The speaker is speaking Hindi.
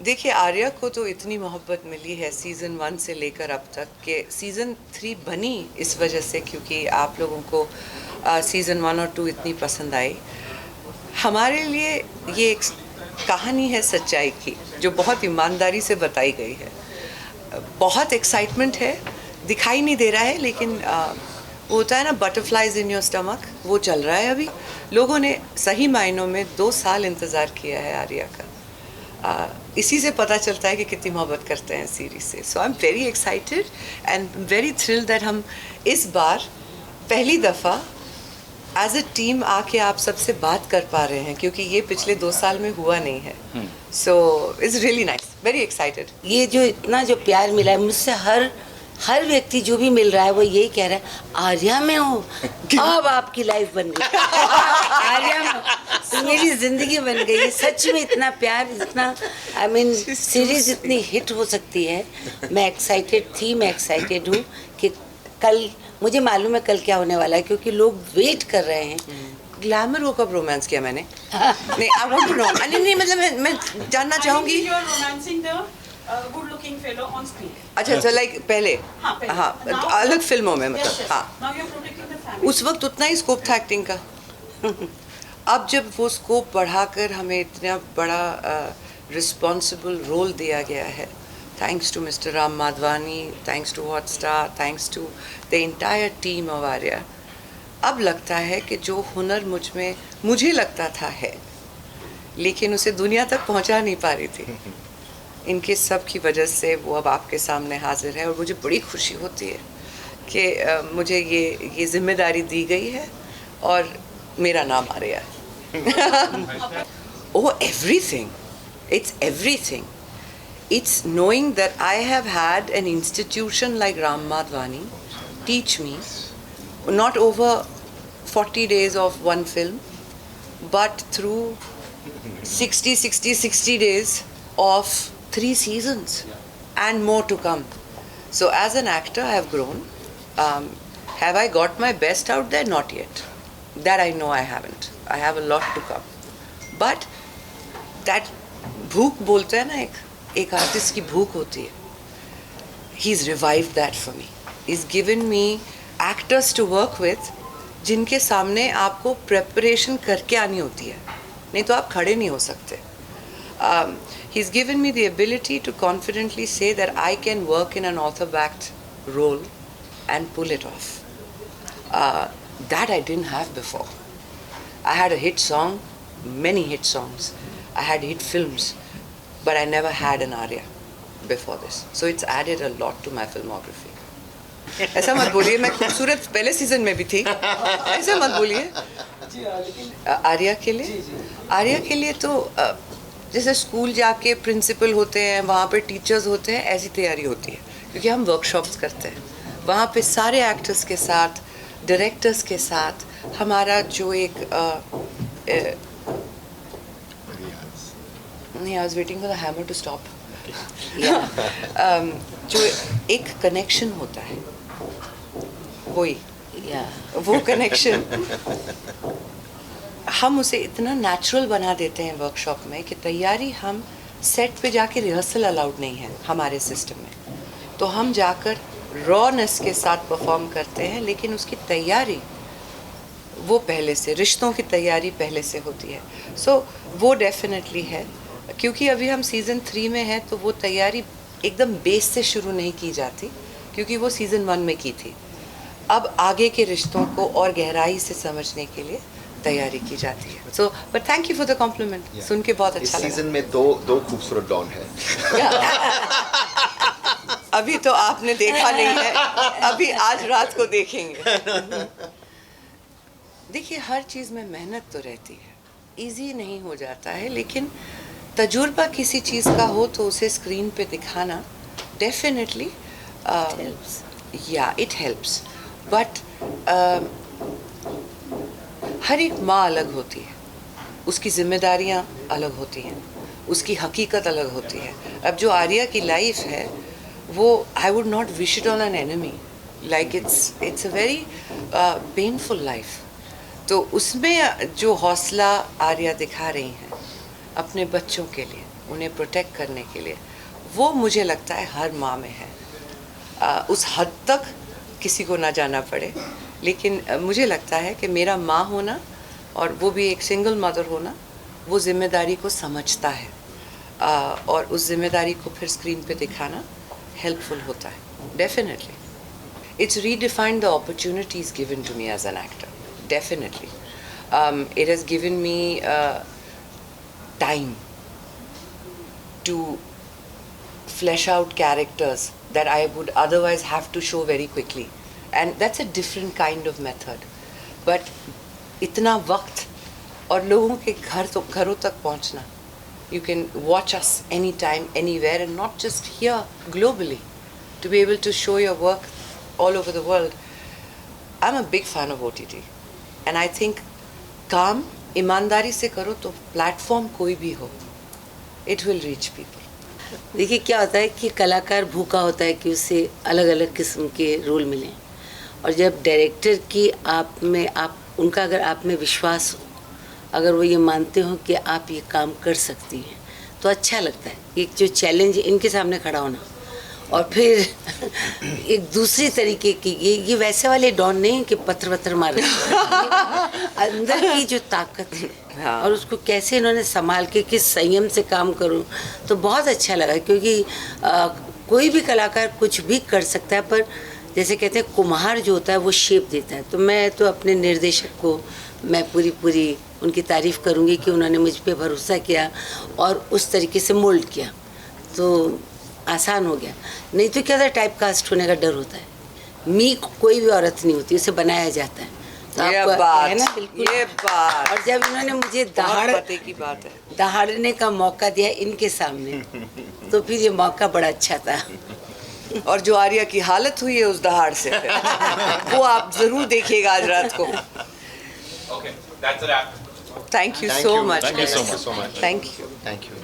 देखिए, आर्या को तो इतनी मोहब्बत मिली है सीज़न 1 से लेकर अब तक कि सीज़न 3 बनी इस वजह से क्योंकि आप लोगों को सीज़न 1 और 2 इतनी पसंद आई। हमारे लिए ये एक कहानी है सच्चाई की, जो बहुत ईमानदारी से बताई गई है। बहुत एक्साइटमेंट है, दिखाई नहीं दे रहा है लेकिन वो होता है ना बटरफ्लाइज इन योर स्टमक, वो चल रहा है अभी। लोगों ने सही मायनों में 2 साल इंतज़ार किया है आर्या का। इसी से पता चलता है कि कितनी मोहब्बत करते हैं सीरीज से। So I am very excited and very thrilled that हम इस बार पहली दफ़ा एज अ टीम आके आप सबसे बात कर पा रहे हैं क्योंकि ये पिछले 2 साल में हुआ नहीं है। So it's really nice, very excited. ये जो इतना जो प्यार मिला है मुझसे, हर व्यक्ति जो भी मिल रहा है वो यही कह रहा है आर्या में हो, अब आपकी लाइफ बन गई। आर्या में तो मेरी जिंदगी बन गई है। सच में इतना प्यार, इतना आई मीन सीरीज इतनी हिट हो सकती है। मैं एक्साइटेड थी, मैं एक्साइटेड हूँ कि कल, मुझे मालूम है कल क्या होने वाला है क्योंकि लोग वेट कर रहे हैं। ग्लैमर हो कब रोमांस किया मैंने? नहीं, आई वांट टू नो। नहीं मतलब मैं जानना चाहूंगी। Good looking fellow on screen. अच्छा, लाइक पहले। हाँ, अलग फिल्मों में मतलब। yes, yes. हाँ, Now you're protecting the family. उस वक्त उतना ही स्कोप था एक्टिंग का। अब जब वो स्कोप बढ़ाकर हमें इतना बड़ा रिस्पॉन्सिबल रोल दिया गया है, thanks to mister Ram Madhvani, thanks to Hotstar, thanks to the entire team of Aarya, अब लगता है कि जो हुनर मुझे लगता था है, लेकिन उसे दुनिया तक पहुंचा नहीं पा रही थी, इनके सब की वजह से वो अब आपके सामने हाजिर है। और मुझे बड़ी खुशी होती है कि मुझे ये जिम्मेदारी दी गई है और मेरा नाम आ रहा है। Oh, everything. It's everything. It's knowing that I have had an institution like Ram Madhwani teach me, not over 40 days of one film, but through 60 days of 3 seasons and more to come. So as an actor I have grown. Have I got my best out there? Not yet. That I know I haven't. I have a lot to come. But that भूख बोलते हैं ना, एक आर्टिस्ट की भूख होती है. He's revived that for me. He's given me actors to work with जिनके सामने आपको प्रेपरेशन करके आनी होती है, नहीं तो आप खड़े नहीं हो सकते. He's given me the ability to confidently say that I can work in an author-backed role and pull it off. That I didn't have before. I had a hit song, many hit songs. I had hit films, but I never had an aria before this. So it's added a lot to my filmography. ऐसा मत बोलिए, मैं खूबसूरत पहले सीजन में भी थी, ऐसा मत बोलिए. आर्या के लिए तो जैसे स्कूल जाके प्रिंसिपल होते हैं, वहाँ पे टीचर्स होते हैं, ऐसी तैयारी होती है क्योंकि हम वर्कशॉप्स करते हैं वहाँ पे सारे एक्टर्स के साथ, डायरेक्टर्स के साथ. हमारा जो एक नहीं, I was waiting for the hammer to stop. जो एक कनेक्शन होता है, वो कनेक्शन हम उसे इतना नेचुरल बना देते हैं वर्कशॉप में कि तैयारी, हम सेट पे जाके रिहर्सल अलाउड नहीं है हमारे सिस्टम में, तो हम जाकर रॉनेस के साथ परफॉर्म करते हैं, लेकिन उसकी तैयारी वो पहले से, रिश्तों की तैयारी पहले से होती है. सो वो डेफिनेटली है, क्योंकि अभी हम सीज़न 3 में हैं तो वो तैयारी एकदम बेस से शुरू नहीं की जाती क्योंकि वो सीज़न 1 में की थी. अब आगे के रिश्तों को और गहराई से समझने के लिए तैयारी की जाती है. So but thank you for the compliment. सुन के बहुत अच्छा लगा. इस सीजन में दो खूबसूरत डॉन है. अभी तो आपने देखा नहीं है, अभी आज रात को देखेंगे. देखिए, हर चीज़ में मेहनत तो रहती है, इजी नहीं हो जाता है, लेकिन तजुर्बा किसी चीज़ का हो तो उसे स्क्रीन पे दिखाना डेफिनेटली या इट हेल्प्स. बट हर एक माँ अलग होती है, उसकी जिम्मेदारियाँ अलग होती हैं, उसकी हकीकत अलग होती है. अब जो आर्या की लाइफ है वो I would not wish it on an enemy, like it's a very painful life. तो उसमें जो हौसला आर्या दिखा रही हैं अपने बच्चों के लिए, उन्हें प्रोटेक्ट करने के लिए, वो मुझे लगता है हर माँ में है। उस हद तक किसी को ना जाना पड़े, लेकिन मुझे लगता है कि मेरा माँ होना और वो भी एक सिंगल मदर होना, वो जिम्मेदारी को समझता है और उस जिम्मेदारी को फिर स्क्रीन पे दिखाना हेल्पफुल होता है। Definitely it's redefined the opportunities given to me as an actor. Definitely. It has given me time to flesh out characters that I would otherwise have to show very quickly. And that's a different kind of method. But इतना वक्त और लोगों के घरों तक पहुंचना. You can watch us anytime, anywhere, and not just here, globally. To be able to show your work all over the world. I'm a big fan of OTT. And I think काम ईमानदारी से करो तो प्लेटफॉर्म कोई भी हो, it will reach people. देखिए क्या होता है कि कलाकार भूखा होता है कि उसे अलग अलग किस्म के रोल मिलें, और जब डायरेक्टर की उनका अगर आप में विश्वास हो, अगर वो ये मानते हो कि आप ये काम कर सकती हैं, तो अच्छा लगता है। एक जो चैलेंज इनके सामने खड़ा होना, और फिर एक दूसरी तरीके की ये वैसे वाले डॉन नहीं कि पत्थर वत्थर मार रहे हैं। अंदर की जो ताकत है, हाँ। और उसको कैसे इन्होंने संभाल के किस संयम से काम करूं, तो बहुत अच्छा लगा। क्योंकि कोई भी कलाकार कुछ भी कर सकता है, पर जैसे कहते हैं कुम्हार जो होता है वो शेप देता है। तो मैं तो अपने निर्देशक को मैं पूरी उनकी तारीफ़ करूंगी कि उन्होंने मुझ पे भरोसा किया और उस तरीके से मोल्ड किया, तो आसान हो गया। नहीं तो क्या था, टाइप कास्ट होने का डर होता है। कोई भी औरत नहीं होती, उसे बनाया जाता है। तो ये आपको बात, है ना, बिल्कुल। ये बात। और जब इन्होंने मुझे बहुत पते की बात है। दहाड़ने का मौका दिया इनके सामने, तो फिर ये मौका बड़ा अच्छा था। और जो आर्या की हालत हुई है उस दहाड़ से, वो आप जरूर देखिएगा आज रात को। Okay, that's a wrap. Thank you Thank so you. much. Thank you so much. Thank you. Thank you.